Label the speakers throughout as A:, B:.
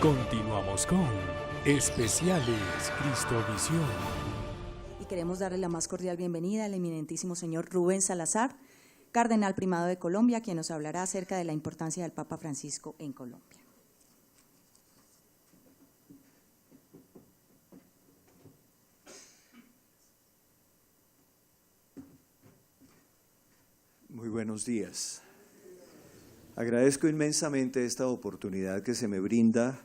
A: Continuamos con Especiales Cristovisión.
B: Y queremos darle la más cordial bienvenida al eminentísimo señor Rubén Salazar, Cardenal Primado de Colombia, quien nos hablará acerca de la importancia del Papa Francisco en Colombia.
C: Muy buenos días. Agradezco inmensamente esta oportunidad que se me brinda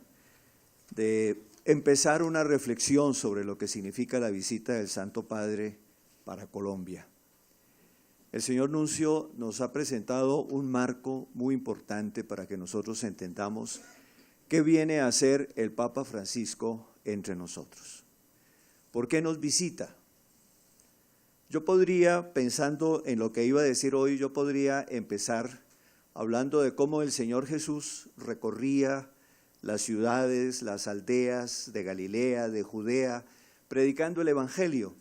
C: de empezar una reflexión sobre lo que significa la visita del Santo Padre para Colombia. El señor Nuncio nos ha presentado un marco muy importante para que nosotros entendamos qué viene a hacer el Papa Francisco entre nosotros. ¿Por qué nos visita? Yo podría, pensando en lo que iba a decir hoy, yo podría empezar hablando de cómo el Señor Jesús recorría las ciudades, las aldeas de Galilea, de Judea, predicando el Evangelio,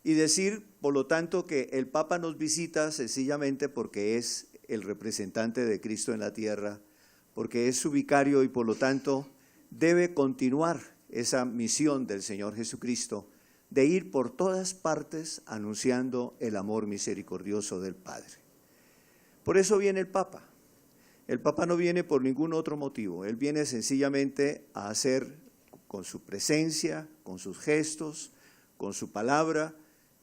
C: y decir, por lo tanto, que el Papa nos visita sencillamente porque es el representante de Cristo en la tierra, porque es su vicario y por lo tanto debe continuar esa misión del Señor Jesucristo de ir por todas partes anunciando el amor misericordioso del Padre. Por eso viene el Papa. El Papa no viene por ningún otro motivo, él viene sencillamente a hacer con su presencia, con sus gestos, con su palabra,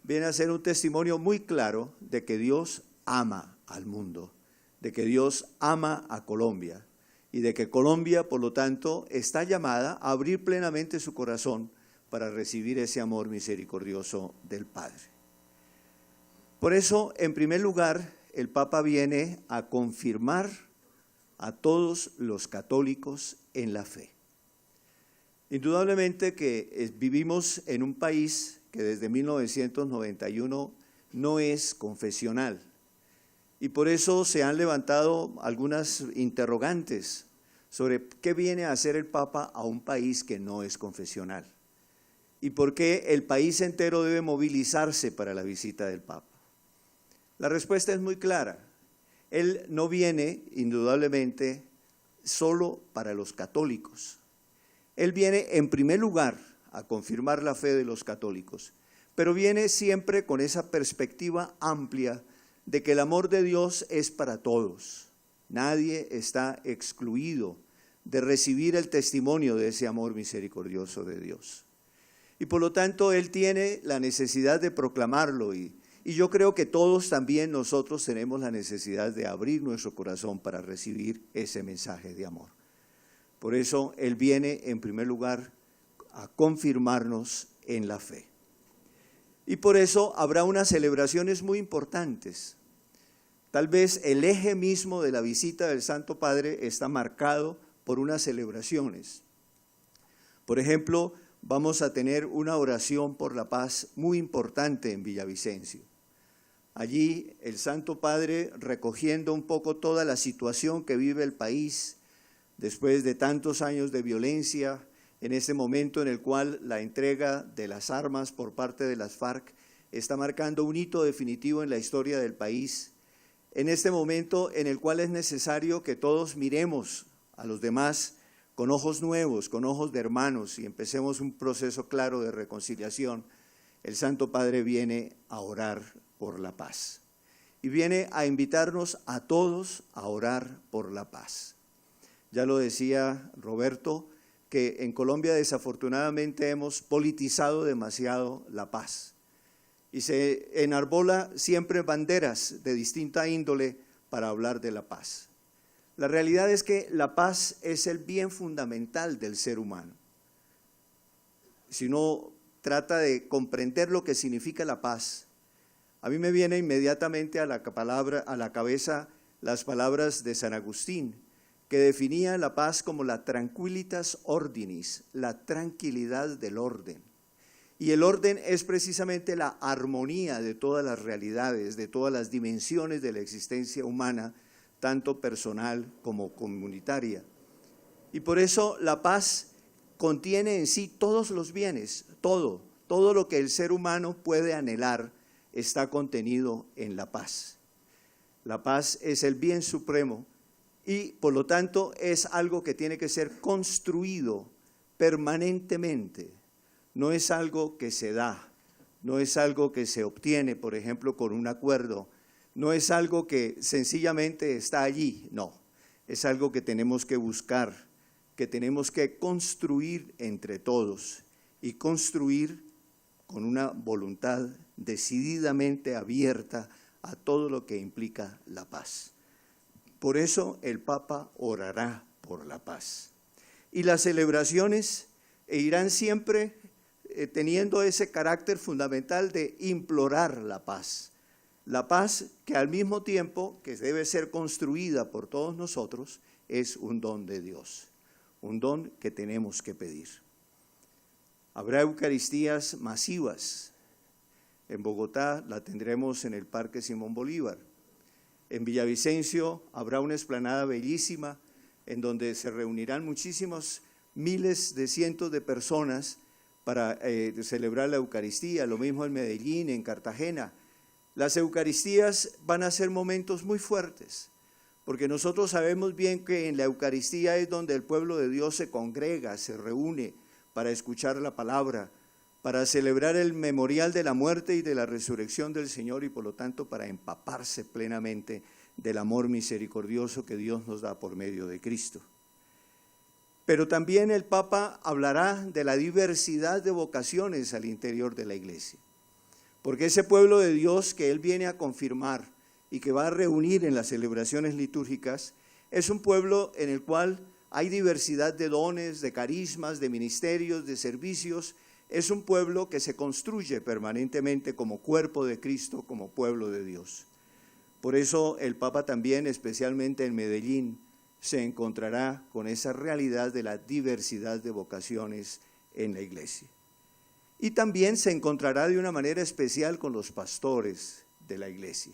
C: viene a hacer un testimonio muy claro de que Dios ama al mundo, de que Dios ama a Colombia y de que Colombia, por lo tanto, está llamada a abrir plenamente su corazón para recibir ese amor misericordioso del Padre. Por eso, en primer lugar, el Papa viene a confirmar a todos los católicos en la fe. Indudablemente que vivimos en un país que desde 1991 no es confesional y por eso se han levantado algunas interrogantes sobre qué viene a hacer el Papa a un país que no es confesional y por qué el país entero debe movilizarse para la visita del Papa. La respuesta es muy clara. Él no viene, indudablemente, solo para los católicos. Él viene, en primer lugar, a confirmar la fe de los católicos, pero viene siempre con esa perspectiva amplia de que el amor de Dios es para todos. Nadie está excluido de recibir el testimonio de ese amor misericordioso de Dios. Y por lo tanto, Él tiene la necesidad de proclamarlo y yo creo que todos también nosotros tenemos la necesidad de abrir nuestro corazón para recibir ese mensaje de amor. Por eso Él viene en primer lugar a confirmarnos en la fe. Y por eso habrá unas celebraciones muy importantes. Tal vez el eje mismo de la visita del Santo Padre está marcado por unas celebraciones. Por ejemplo, vamos a tener una oración por la paz muy importante en Villavicencio. Allí el Santo Padre, recogiendo un poco toda la situación que vive el país después de tantos años de violencia, en este momento en el cual la entrega de las armas por parte de las FARC está marcando un hito definitivo en la historia del país, en este momento en el cual es necesario que todos miremos a los demás con ojos nuevos, con ojos de hermanos y empecemos un proceso claro de reconciliación, el Santo Padre viene a orar por la paz y viene a invitarnos a todos a orar por la paz. Ya lo decía Roberto, que en Colombia desafortunadamente hemos politizado demasiado la paz y se enarbola siempre banderas de distinta índole para hablar de la paz. La realidad es que la paz es el bien fundamental del ser humano. Si uno trata de comprender lo que significa la paz, a mí me viene inmediatamente a la cabeza las palabras de San Agustín, que definía la paz como la tranquilitas ordinis, la tranquilidad del orden. Y el orden es precisamente la armonía de todas las realidades, de todas las dimensiones de la existencia humana, tanto personal como comunitaria. Y por eso la paz contiene en sí todos los bienes, todo lo que el ser humano puede anhelar está contenido en la paz. La paz es el bien supremo y por lo tanto es algo que tiene que ser construido permanentemente. No es algo que se da, no es algo que se obtiene, por ejemplo, con un acuerdo, no es algo que sencillamente está allí, no, es algo que tenemos que buscar, que tenemos que construir entre todos y construir con una voluntad decididamente abierta a todo lo que implica la paz. Por eso el Papa orará por la paz. Y las celebraciones irán siempre teniendo ese carácter fundamental de implorar la paz que al mismo tiempo que debe ser construida por todos nosotros, es un don de Dios, un don que tenemos que pedir. Habrá Eucaristías masivas. En Bogotá la tendremos en el Parque Simón Bolívar. En Villavicencio habrá una explanada bellísima en donde se reunirán muchísimos miles de cientos de personas para celebrar la Eucaristía, lo mismo en Medellín, en Cartagena. Las Eucaristías van a ser momentos muy fuertes, porque nosotros sabemos bien que en la Eucaristía es donde el pueblo de Dios se congrega, se reúne para escuchar la palabra, para celebrar el memorial de la muerte y de la resurrección del Señor y por lo tanto para empaparse plenamente del amor misericordioso que Dios nos da por medio de Cristo. Pero también el Papa hablará de la diversidad de vocaciones al interior de la Iglesia, porque ese pueblo de Dios que Él viene a confirmar y que va a reunir en las celebraciones litúrgicas, es un pueblo en el cual hay diversidad de dones, de carismas, de ministerios, de servicios. Es un pueblo que se construye permanentemente como cuerpo de Cristo, como pueblo de Dios. Por eso el Papa también, especialmente en Medellín, se encontrará con esa realidad de la diversidad de vocaciones en la Iglesia. Y también se encontrará de una manera especial con los pastores de la Iglesia.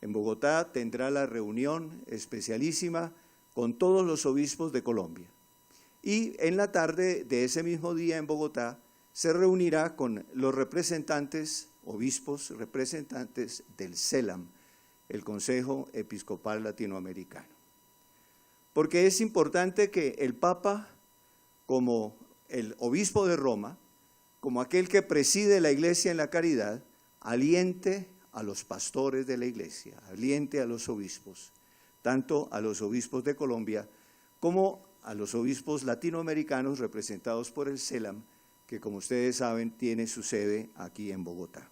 C: En Bogotá tendrá la reunión especialísima con todos los obispos de Colombia. Y en la tarde de ese mismo día en Bogotá se reunirá con los representantes, obispos representantes del CELAM, el Consejo Episcopal Latinoamericano. Porque es importante que el Papa, como el obispo de Roma, como aquel que preside la Iglesia en la caridad, aliente a los pastores de la Iglesia, aliente a los obispos, tanto a los obispos de Colombia como a los obispos latinoamericanos representados por el CELAM, que como ustedes saben tiene su sede aquí en Bogotá.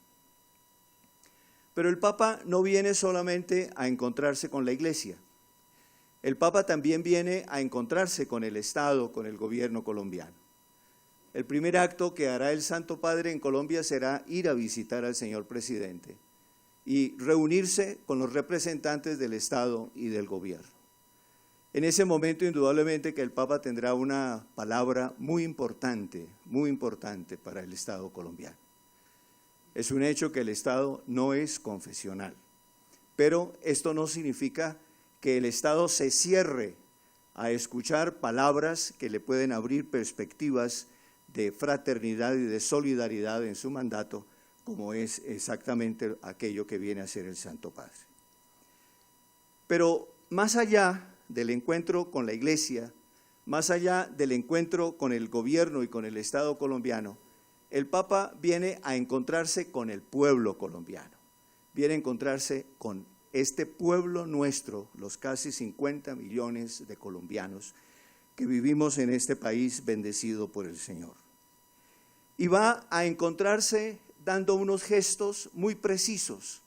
C: Pero el Papa no viene solamente a encontrarse con la Iglesia, el Papa también viene a encontrarse con el Estado, con el gobierno colombiano. El primer acto que hará el Santo Padre en Colombia será ir a visitar al señor presidente y reunirse con los representantes del Estado y del gobierno. En ese momento, indudablemente, que el Papa tendrá una palabra muy importante para el Estado colombiano. Es un hecho que el Estado no es confesional, pero esto no significa que el Estado se cierre a escuchar palabras que le pueden abrir perspectivas de fraternidad y de solidaridad en su mandato, como es exactamente aquello que viene a ser el Santo Padre. Pero más allá del encuentro con la Iglesia, más allá del encuentro con el gobierno y con el Estado colombiano, el Papa viene a encontrarse con el pueblo colombiano, viene a encontrarse con este pueblo nuestro, los casi 50 millones de colombianos que vivimos en este país bendecido por el Señor. Y va a encontrarse dando unos gestos muy precisos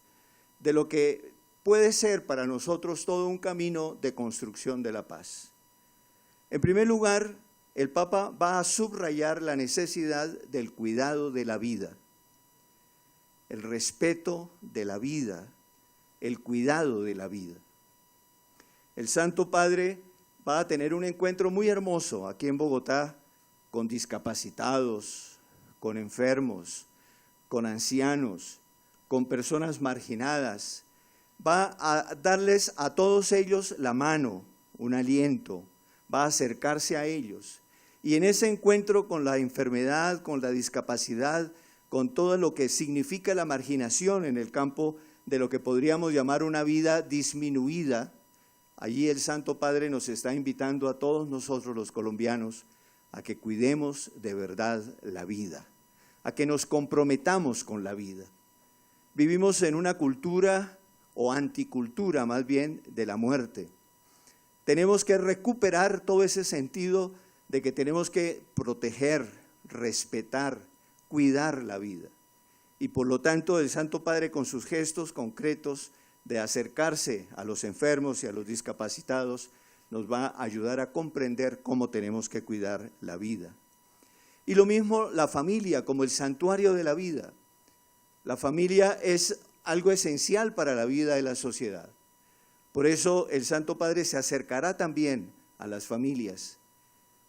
C: de lo que puede ser para nosotros todo un camino de construcción de la paz. En primer lugar, el Papa va a subrayar la necesidad del cuidado de la vida, el respeto de la vida, el cuidado de la vida. El Santo Padre va a tener un encuentro muy hermoso aquí en Bogotá con discapacitados, con enfermos, con ancianos, con personas marginadas. Va a darles a todos ellos la mano, un aliento, va a acercarse a ellos. Y en ese encuentro con la enfermedad, con la discapacidad, con todo lo que significa la marginación en el campo de lo que podríamos llamar una vida disminuida, allí el Santo Padre nos está invitando a todos nosotros los colombianos a que cuidemos de verdad la vida, a que nos comprometamos con la vida. Vivimos en una cultura o anticultura más bien de la muerte. Tenemos que recuperar todo ese sentido de que tenemos que proteger, respetar, cuidar la vida. Y por lo tanto el Santo Padre, con sus gestos concretos de acercarse a los enfermos y a los discapacitados, nos va a ayudar a comprender cómo tenemos que cuidar la vida. Y lo mismo la familia como el santuario de la vida. La familia es algo esencial para la vida de la sociedad. Por eso el Santo Padre se acercará también a las familias.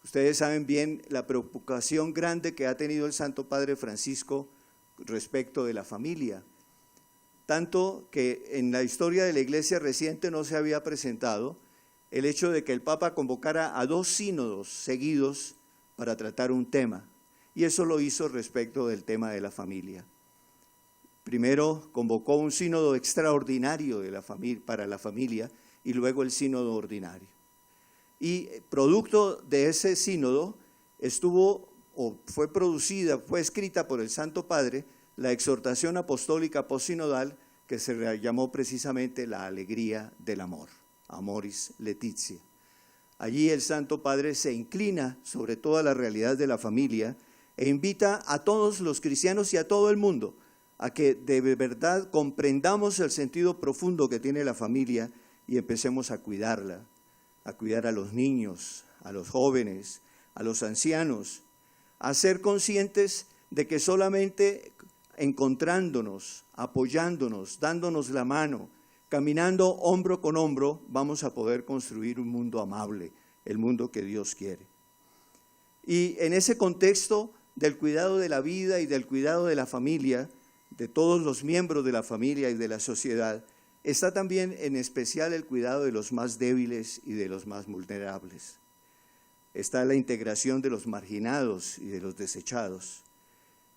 C: Ustedes saben bien la preocupación grande que ha tenido el Santo Padre Francisco respecto de la familia. Tanto que en la historia de la Iglesia reciente no se había presentado el hecho de que el Papa convocara a 2 sínodos seguidos para tratar un tema. Y eso lo hizo respecto del tema de la familia. Primero convocó un sínodo extraordinario para la familia y luego el sínodo ordinario. Y producto de ese sínodo fue escrita por el Santo Padre la exhortación apostólica postsinodal que se llamó precisamente la alegría del amor, Amoris Laetitia. Allí el Santo Padre se inclina sobre toda la realidad de la familia e invita a todos los cristianos y a todo el mundo a que de verdad comprendamos el sentido profundo que tiene la familia y empecemos a cuidarla, a cuidar a los niños, a los jóvenes, a los ancianos, a ser conscientes de que solamente encontrándonos, apoyándonos, dándonos la mano, caminando hombro con hombro, vamos a poder construir un mundo amable, el mundo que Dios quiere. Y en ese contexto del cuidado de la vida y del cuidado de la familia, de todos los miembros de la familia y de la sociedad, está también en especial el cuidado de los más débiles y de los más vulnerables. Está la integración de los marginados y de los desechados.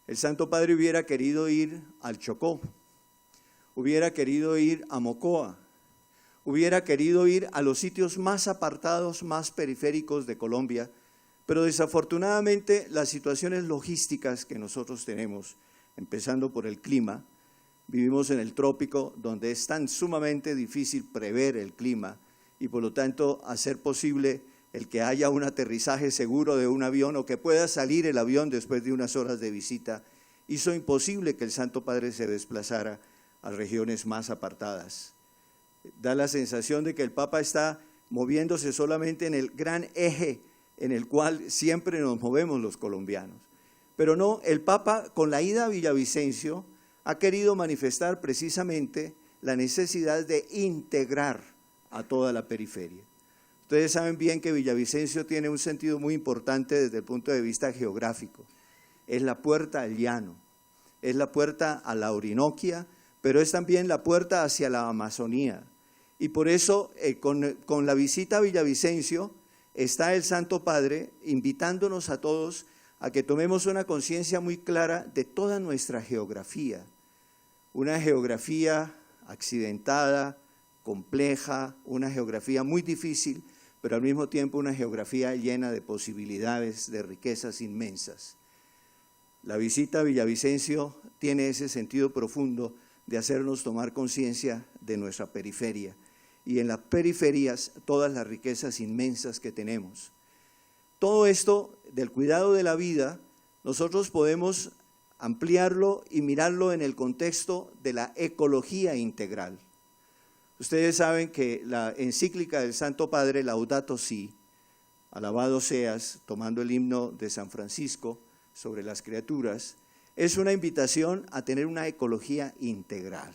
C: El Santo Padre hubiera querido ir al Chocó, hubiera querido ir a Mocoa, hubiera querido ir a los sitios más apartados, más periféricos de Colombia, pero desafortunadamente las situaciones logísticas que nosotros tenemos, empezando por el clima, vivimos en el trópico donde es tan sumamente difícil prever el clima y por lo tanto hacer posible el que haya un aterrizaje seguro de un avión o que pueda salir el avión después de unas horas de visita, hizo imposible que el Santo Padre se desplazara a regiones más apartadas. Da la sensación de que el Papa está moviéndose solamente en el gran eje en el cual siempre nos movemos los colombianos. Pero no, el Papa con la ida a Villavicencio ha querido manifestar precisamente la necesidad de integrar a toda la periferia. Ustedes saben bien que Villavicencio tiene un sentido muy importante desde el punto de vista geográfico. Es la puerta al llano, es la puerta a la Orinoquia, pero es también la puerta hacia la Amazonía. Y por eso, con la visita a Villavicencio, está el Santo Padre invitándonos a todos a que tomemos una conciencia muy clara de toda nuestra geografía. Una geografía accidentada, compleja, una geografía muy difícil, pero al mismo tiempo una geografía llena de posibilidades, de riquezas inmensas. La visita a Villavicencio tiene ese sentido profundo de hacernos tomar conciencia de nuestra periferia y en las periferias todas las riquezas inmensas que tenemos. Todo esto del cuidado de la vida, nosotros podemos ampliarlo y mirarlo en el contexto de la ecología integral. Ustedes saben que la encíclica del Santo Padre, Laudato Si, alabado seas, tomando el himno de San Francisco sobre las criaturas, es una invitación a tener una ecología integral.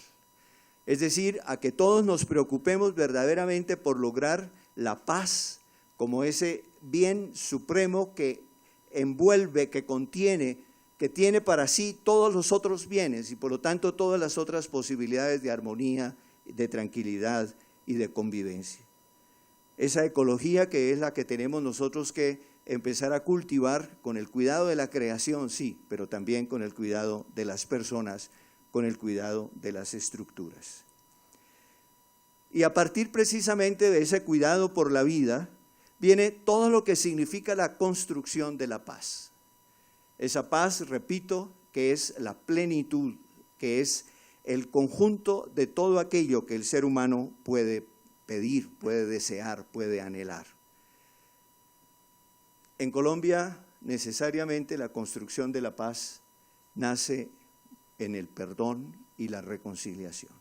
C: Es decir, a que todos nos preocupemos verdaderamente por lograr la paz como ese bien supremo que envuelve, que contiene, que tiene para sí todos los otros bienes y por lo tanto todas las otras posibilidades de armonía, de tranquilidad y de convivencia. Esa ecología que es la que tenemos nosotros que empezar a cultivar con el cuidado de la creación, sí, pero también con el cuidado de las personas, con el cuidado de las estructuras. Y a partir precisamente de ese cuidado por la vida, viene todo lo que significa la construcción de la paz. Esa paz, repito, que es la plenitud, que es el conjunto de todo aquello que el ser humano puede pedir, puede desear, puede anhelar. En Colombia, necesariamente la construcción de la paz nace en el perdón y la reconciliación.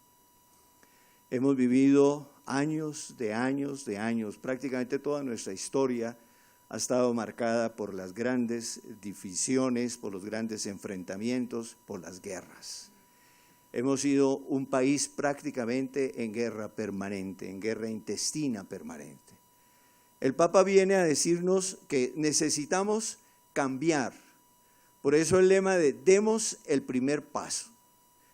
C: Hemos vivido años, prácticamente toda nuestra historia ha estado marcada por las grandes divisiones, por los grandes enfrentamientos, por las guerras. Hemos sido un país prácticamente en guerra permanente, en guerra intestina permanente. El Papa viene a decirnos que necesitamos cambiar. Por eso el lema de demos el primer paso.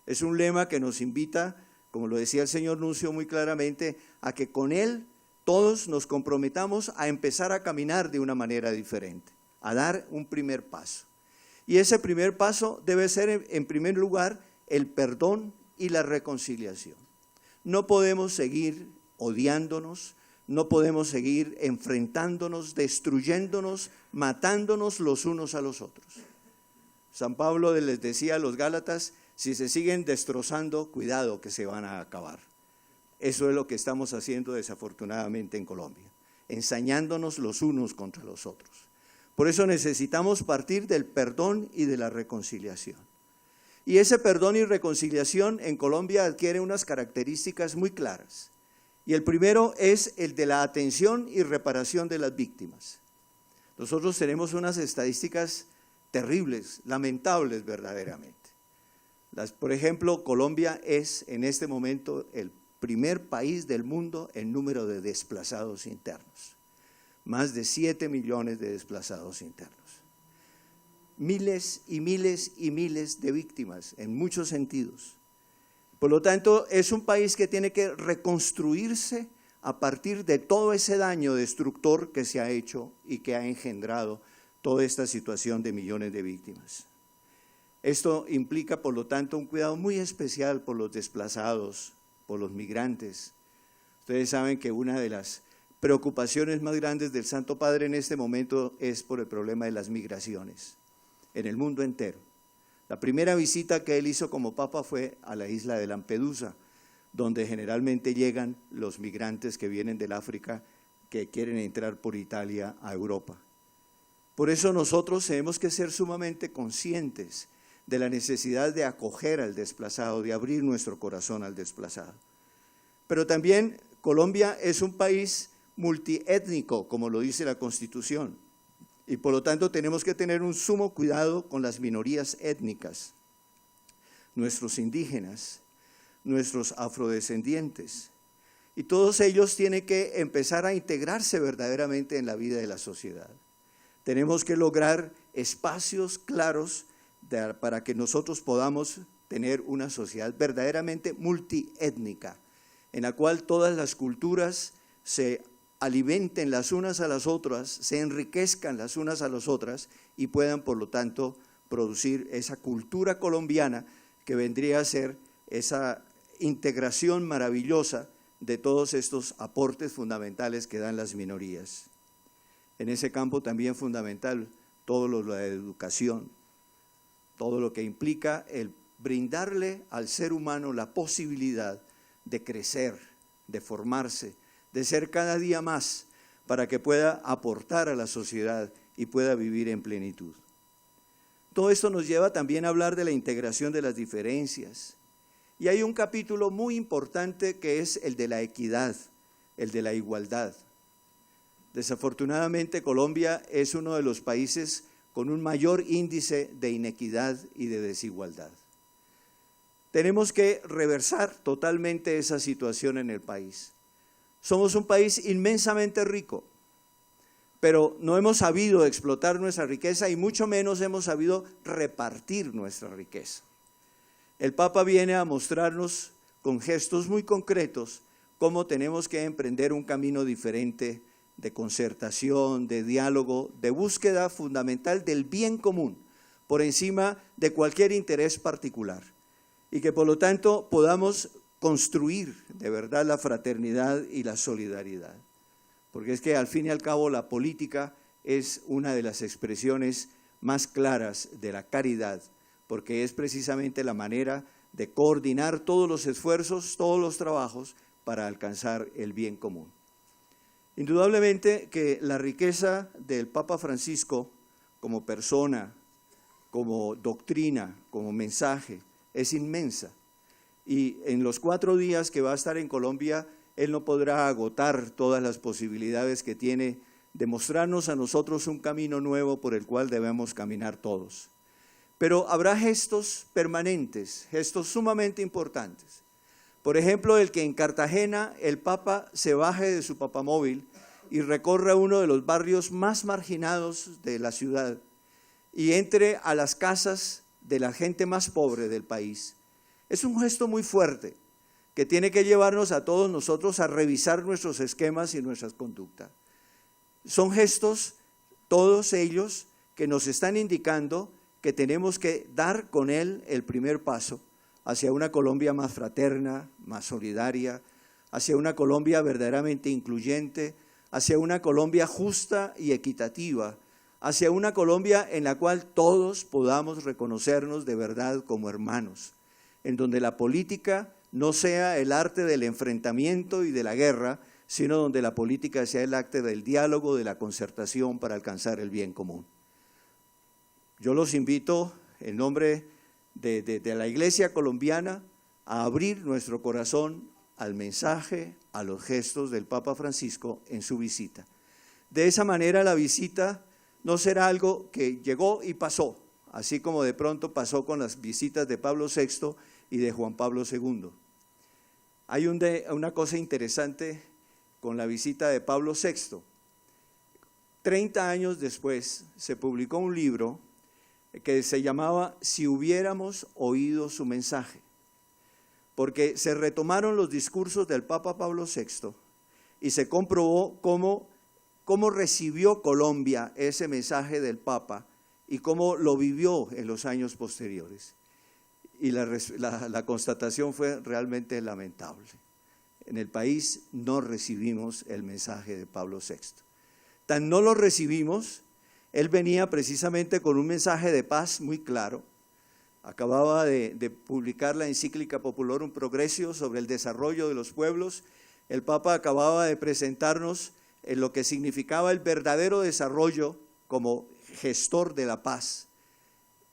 C: Es un lema que nos invita, como lo decía el señor Nuncio muy claramente, a que con él todos nos comprometamos a empezar a caminar de una manera diferente, a dar un primer paso. Y ese primer paso debe ser, en primer lugar, el perdón y la reconciliación. No podemos seguir odiándonos, no podemos seguir enfrentándonos, destruyéndonos, matándonos los unos a los otros. San Pablo les decía a los Gálatas, si se siguen destrozando, cuidado que se van a acabar. Eso es lo que estamos haciendo desafortunadamente en Colombia, ensañándonos los unos contra los otros. Por eso necesitamos partir del perdón y de la reconciliación. Y ese perdón y reconciliación en Colombia adquiere unas características muy claras. Y el primero es el de la atención y reparación de las víctimas. Nosotros tenemos unas estadísticas terribles, lamentables verdaderamente. Por ejemplo, Colombia es en este momento el primer país del mundo en número de desplazados internos. Más de 7 millones de desplazados internos. Miles y miles y miles de víctimas en muchos sentidos. Por lo tanto, es un país que tiene que reconstruirse a partir de todo ese daño destructor que se ha hecho y que ha engendrado toda esta situación de millones de víctimas. Esto implica, por lo tanto, un cuidado muy especial por los desplazados, por los migrantes. Ustedes saben que una de las preocupaciones más grandes del Santo Padre en este momento es por el problema de las migraciones en el mundo entero. La primera visita que él hizo como Papa fue a la isla de Lampedusa, donde generalmente llegan los migrantes que vienen del África, que quieren entrar por Italia a Europa. Por eso nosotros tenemos que ser sumamente conscientes de la necesidad de acoger al desplazado, de abrir nuestro corazón al desplazado. Pero también Colombia es un país multiétnico, como lo dice la Constitución, y por lo tanto tenemos que tener un sumo cuidado con las minorías étnicas, nuestros indígenas, nuestros afrodescendientes, y todos ellos tienen que empezar a integrarse verdaderamente en la vida de la sociedad. Tenemos que lograr espacios claros para que nosotros podamos tener una sociedad verdaderamente multiétnica, en la cual todas las culturas se alimenten las unas a las otras, se enriquezcan las unas a las otras y puedan, por lo tanto, producir esa cultura colombiana que vendría a ser esa integración maravillosa de todos estos aportes fundamentales que dan las minorías. En ese campo también fundamental todo lo de la educación, todo lo que implica el brindarle al ser humano la posibilidad de crecer, de formarse, de ser cada día más para que pueda aportar a la sociedad y pueda vivir en plenitud. Todo esto nos lleva también a hablar de la integración de las diferencias. Y hay un capítulo muy importante que es el de la equidad, el de la igualdad. Desafortunadamente, Colombia es uno de los países con un mayor índice de inequidad y de desigualdad. Tenemos que reversar totalmente esa situación en el país. Somos un país inmensamente rico, pero no hemos sabido explotar nuestra riqueza y mucho menos hemos sabido repartir nuestra riqueza. El Papa viene a mostrarnos con gestos muy concretos cómo tenemos que emprender un camino diferente de concertación, de diálogo, de búsqueda fundamental del bien común, por encima de cualquier interés particular, y que por lo tanto podamos construir de verdad la fraternidad y la solidaridad. Porque es que al fin y al cabo la política es una de las expresiones más claras de la caridad, porque es precisamente la manera de coordinar todos los esfuerzos, todos los trabajos para alcanzar el bien común. Indudablemente que la riqueza del Papa Francisco como persona, como doctrina, como mensaje, es inmensa. Y en los 4 días que va a estar en Colombia, él no podrá agotar todas las posibilidades que tiene de mostrarnos a nosotros un camino nuevo por el cual debemos caminar todos. Pero habrá gestos permanentes, gestos sumamente importantes. Por ejemplo, el que en Cartagena el Papa se baje de su papamóvil y recorra uno de los barrios más marginados de la ciudad y entre a las casas de la gente más pobre del país. Es un gesto muy fuerte que tiene que llevarnos a todos nosotros a revisar nuestros esquemas y nuestras conductas. Son gestos, todos ellos, que nos están indicando que tenemos que dar con él el primer paso hacia una Colombia más fraterna, más solidaria, hacia una Colombia verdaderamente incluyente, hacia una Colombia justa y equitativa, hacia una Colombia en la cual todos podamos reconocernos de verdad como hermanos, en donde la política no sea el arte del enfrentamiento y de la guerra, sino donde la política sea el arte del diálogo, de la concertación para alcanzar el bien común. Yo los invito, en nombre de la Iglesia colombiana, a abrir nuestro corazón al mensaje, a los gestos del Papa Francisco en su visita. De esa manera la visita no será algo que llegó y pasó, así como de pronto pasó con las visitas de Pablo VI y de Juan Pablo II. Hay una cosa interesante con la visita de Pablo VI. 30 años después se publicó un libro que se llamaba Si hubiéramos oído su mensaje, porque se retomaron los discursos del Papa Pablo VI y se comprobó cómo recibió Colombia ese mensaje del Papa y cómo lo vivió en los años posteriores. Y la constatación fue realmente lamentable. En el país no recibimos el mensaje de Pablo VI. Tan no lo recibimos, él venía precisamente con un mensaje de paz muy claro. Acababa de publicar la encíclica Populorum Progressio sobre el desarrollo de los pueblos. El Papa acababa de presentarnos en lo que significaba el verdadero desarrollo como gestor de la paz.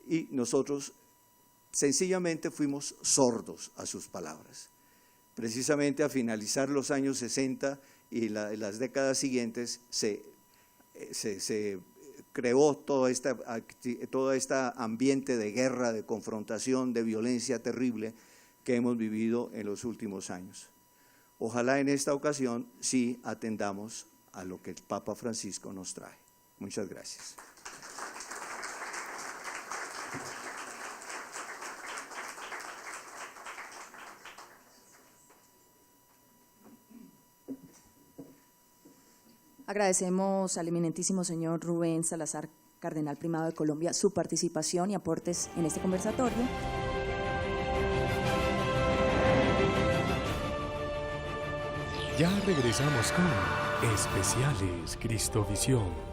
C: Y nosotros sencillamente fuimos sordos a sus palabras. Precisamente a finalizar los años 60 y las décadas siguientes se creó todo este ambiente de guerra, de confrontación, de violencia terrible que hemos vivido en los últimos años. Ojalá en esta ocasión sí atendamos a lo que el Papa Francisco nos trae. Muchas gracias.
B: Agradecemos al eminentísimo señor Rubén Salazar, Cardenal Primado de Colombia, su participación y aportes en este conversatorio.
A: Ya regresamos con Especiales Cristovisión.